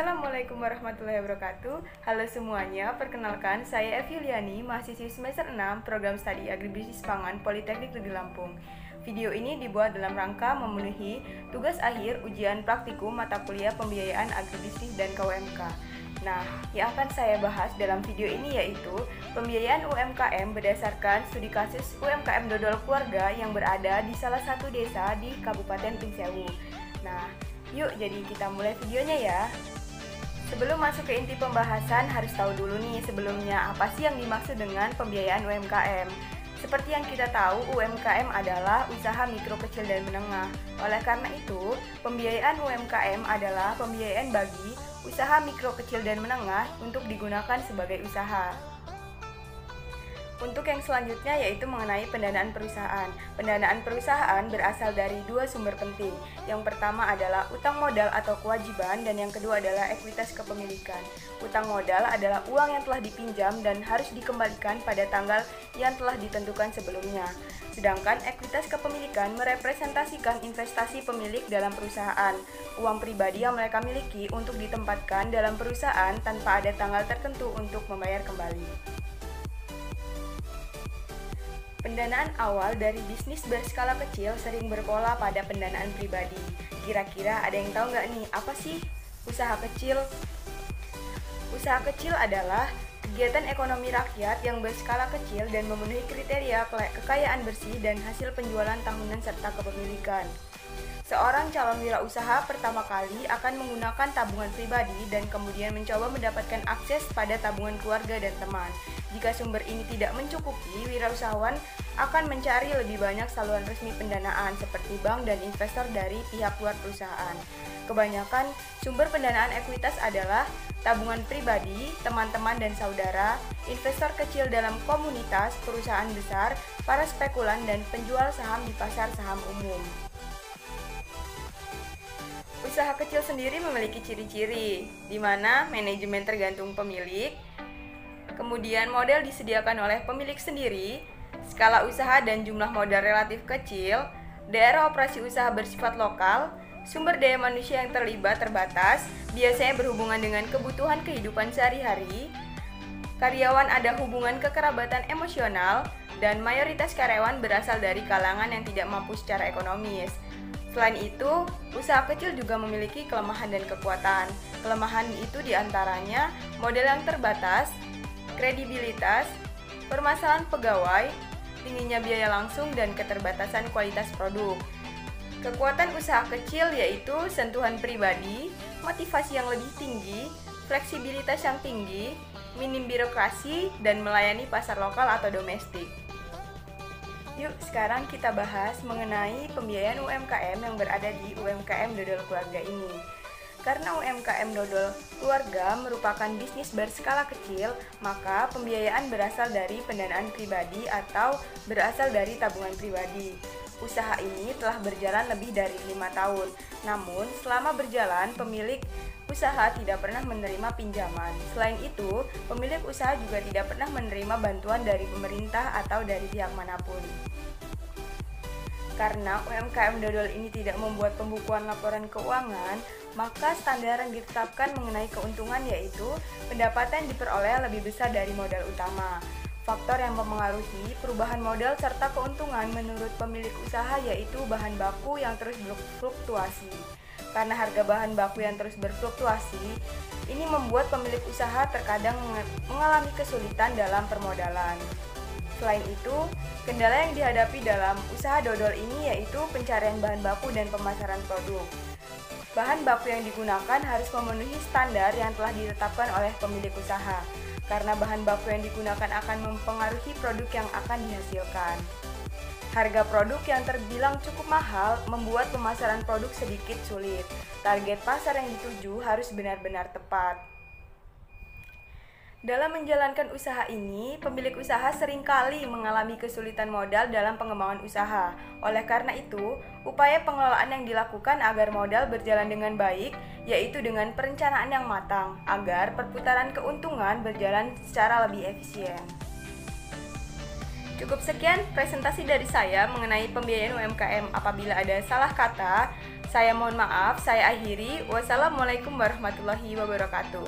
Assalamualaikum warahmatullahi wabarakatuh. Halo semuanya, perkenalkan saya Evi Yuliani, mahasiswi semester 6 Program Studi Agribisnis Pangan Politeknik Negeri Lampung. Video ini dibuat dalam rangka memenuhi tugas akhir ujian praktikum mata kuliah pembiayaan agribisnis dan KUMK. Nah, yang akan saya bahas dalam video ini yaitu pembiayaan UMKM berdasarkan studi kasus UMKM dodol keluarga yang berada di salah satu desa di Kabupaten Pringsewu. Nah, yuk jadi kita mulai videonya ya. Sebelum masuk ke inti pembahasan, harus tahu dulu nih sebelumnya apa sih yang dimaksud dengan pembiayaan UMKM. Seperti yang kita tahu, UMKM adalah usaha mikro, kecil, dan menengah. Oleh karena itu, pembiayaan UMKM adalah pembiayaan bagi usaha mikro, kecil, dan menengah untuk digunakan sebagai usaha. Untuk yang selanjutnya yaitu mengenai pendanaan perusahaan. Pendanaan perusahaan berasal dari dua sumber penting. Yang pertama adalah utang modal atau kewajiban dan yang kedua adalah ekuitas kepemilikan. Utang modal adalah uang yang telah dipinjam dan harus dikembalikan pada tanggal yang telah ditentukan sebelumnya. Sedangkan ekuitas kepemilikan merepresentasikan investasi pemilik dalam perusahaan, uang pribadi yang mereka miliki untuk ditempatkan dalam perusahaan tanpa ada tanggal tertentu untuk membayar kembali. Pendanaan awal dari bisnis berskala kecil sering berpola pada pendanaan pribadi. Kira-kira ada yang tahu nggak nih, apa sih usaha kecil? Usaha kecil adalah kegiatan ekonomi rakyat yang berskala kecil dan memenuhi kriteria kekayaan bersih dan hasil penjualan tahunan serta kepemilikan. Seorang calon wirausaha pertama kali akan menggunakan tabungan pribadi dan kemudian mencoba mendapatkan akses pada tabungan keluarga dan teman. Jika sumber ini tidak mencukupi, wirausahawan akan mencari lebih banyak saluran resmi pendanaan seperti bank dan investor dari pihak luar perusahaan. Kebanyakan sumber pendanaan ekuitas adalah tabungan pribadi, teman-teman dan saudara, investor kecil dalam komunitas, perusahaan besar, para spekulan, dan penjual saham di pasar saham umum. Usaha kecil sendiri memiliki ciri-ciri, di mana manajemen tergantung pemilik, kemudian modal disediakan oleh pemilik sendiri, skala usaha dan jumlah modal relatif kecil, daerah operasi usaha bersifat lokal, sumber daya manusia yang terlibat terbatas, biasanya berhubungan dengan kebutuhan kehidupan sehari-hari, karyawan ada hubungan kekerabatan emosional, dan mayoritas karyawan berasal dari kalangan yang tidak mampu secara ekonomis. Selain itu, usaha kecil juga memiliki kelemahan dan kekuatan. Kelemahan itu diantaranya modal yang terbatas, kredibilitas, permasalahan pegawai, tingginya biaya langsung, dan keterbatasan kualitas produk. Kekuatan usaha kecil yaitu sentuhan pribadi, motivasi yang lebih tinggi, fleksibilitas yang tinggi, minim birokrasi, dan melayani pasar lokal atau domestik. Yuk, sekarang kita bahas mengenai pembiayaan UMKM yang berada di UMKM dodol keluarga ini. Karena UMKM dodol keluarga merupakan bisnis berskala kecil, maka pembiayaan berasal dari pendanaan pribadi atau berasal dari tabungan pribadi. Usaha ini telah berjalan lebih dari 5 tahun. Namun, selama berjalan, pemilik usaha tidak pernah menerima pinjaman. Selain itu, pemilik usaha juga tidak pernah menerima bantuan dari pemerintah atau dari pihak manapun. Karena UMKM dodol ini tidak membuat pembukuan laporan keuangan, maka standar yang ditetapkan mengenai keuntungan yaitu pendapatan diperoleh lebih besar dari modal utama. Faktor yang mempengaruhi perubahan modal serta keuntungan menurut pemilik usaha yaitu bahan baku yang terus berfluktuasi. Karena harga bahan baku yang terus berfluktuasi, ini membuat pemilik usaha terkadang mengalami kesulitan dalam permodalan. Selain itu, kendala yang dihadapi dalam usaha dodol ini yaitu pencarian bahan baku dan pemasaran produk. Bahan baku yang digunakan harus memenuhi standar yang telah ditetapkan oleh pemilik usaha, karena bahan baku yang digunakan akan mempengaruhi produk yang akan dihasilkan. Harga produk yang terbilang cukup mahal membuat pemasaran produk sedikit sulit. Target pasar yang dituju harus benar-benar tepat. Dalam menjalankan usaha ini, pemilik usaha seringkali mengalami kesulitan modal dalam pengembangan usaha. Oleh karena itu, upaya pengelolaan yang dilakukan agar modal berjalan dengan baik, yaitu dengan perencanaan yang matang, agar perputaran keuntungan berjalan secara lebih efisien. Cukup sekian presentasi dari saya mengenai pembiayaan UMKM. Apabila ada salah kata, Saya mohon maaf, saya akhiri. Wassalamualaikum warahmatullahi wabarakatuh.